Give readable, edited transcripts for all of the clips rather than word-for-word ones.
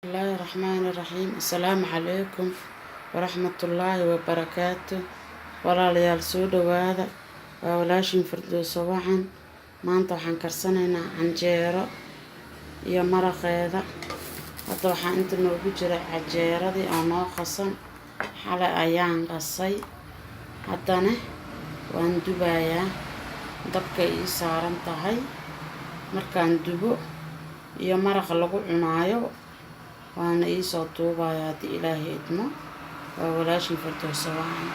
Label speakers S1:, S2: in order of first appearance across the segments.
S1: الله الرحمن الرحيم. السلام عليكم ورحمة الله وبركاته. walaalyaal soo dhawaada waa walaashin Firdowso waxaan maanta waxaan karsanaynaa canjeero iyo maraqeeda. hadda waxaan inta noogu jira canjeeradii oo noo qasan xalay ayaan qasay, haddana waan dubayaa. dabka ii saaran tahay markaan dubo iyo maraqa lagu cunaayo waana ii soo duubayaa haddii ilaahay idmo. waa walaashin Firdowso waxaan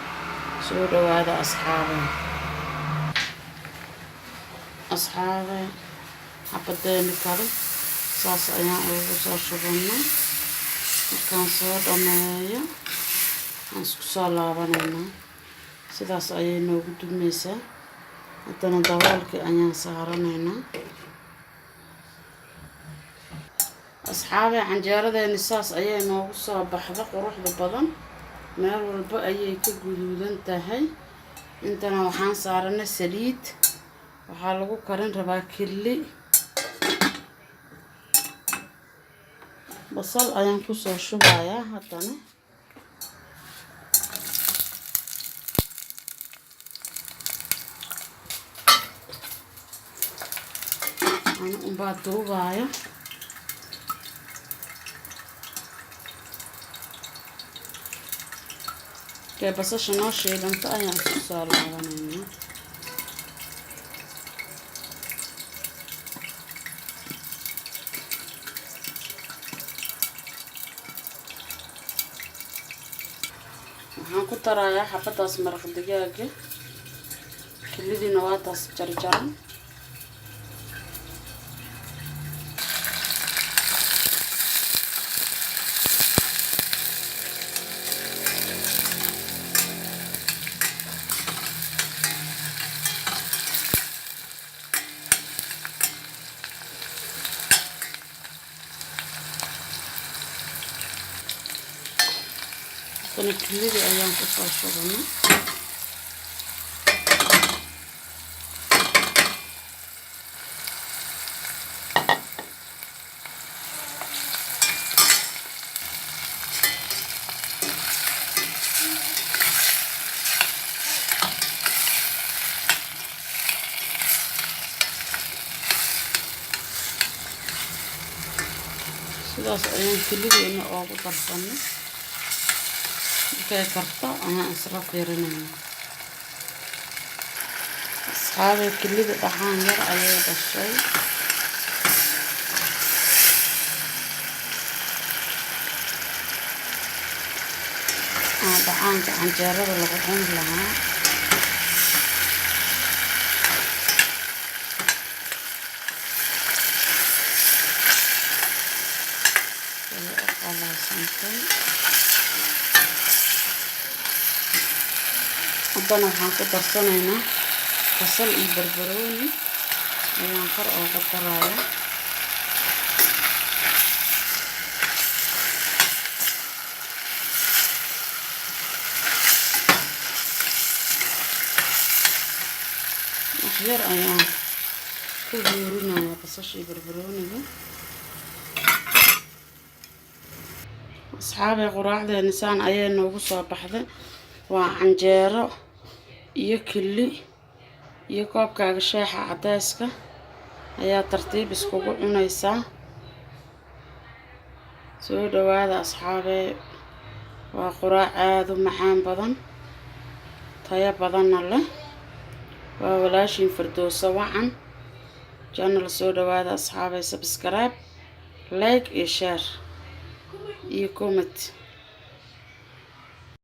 S1: soo dhawaada asxaabe xabadeeni kale saas ayaan ugu soo shubanaa. markaan soo dhameeyo aan isku soo laabanaynaa. sidaas ayay noogu dubmaysaa. haddana daboolkii ayaan saaranaynaa. asxaabe canjeeradeeni saas ayay noogu soo baxda quruxda badan, meel walba ayay ka guduudan tahay. intana waxaan saaranay saliid, waxaa lagu karin rabaa kili. basal ayaan ku soo shubayaa. haddana ana unbaa duubaya. basasha noo shiilanta ayaan isku soo laabanaynaa. waxaan ku darayaa xabadaas maraq digaaga, kilidiina waa taas jarjaran. kilidi ayaan ku soo shubanay. sidaas ayaan kilideena ugu darsanay. markay karto ayaan isla fiirinaynaa. asxaabe kilida dhaxaan yar ayay dhashay. dhaxaanka canjeerada lagu cuni lahaa. haddana waxaan ku darsanaynaa basal iyo barbarooni ayaan kor ooga darayaa. wax yar ayaan ku huurinayaa basasha iyo barbarooniga. asxaabe quraacdeeni saan ayay noogu soo baxday. waa canjeero iyo kili iyo koobkaaga sheexa cadayska ayaa tartiib iskugu cunaysaa. soo dhawaada asxaabe. waa quraac aad u macaan badan, tayo badanna leh. waa walaashin Firdowso waxaan channel. soo dhawaada asxaabe. subscribe, like iyo share iyo comment.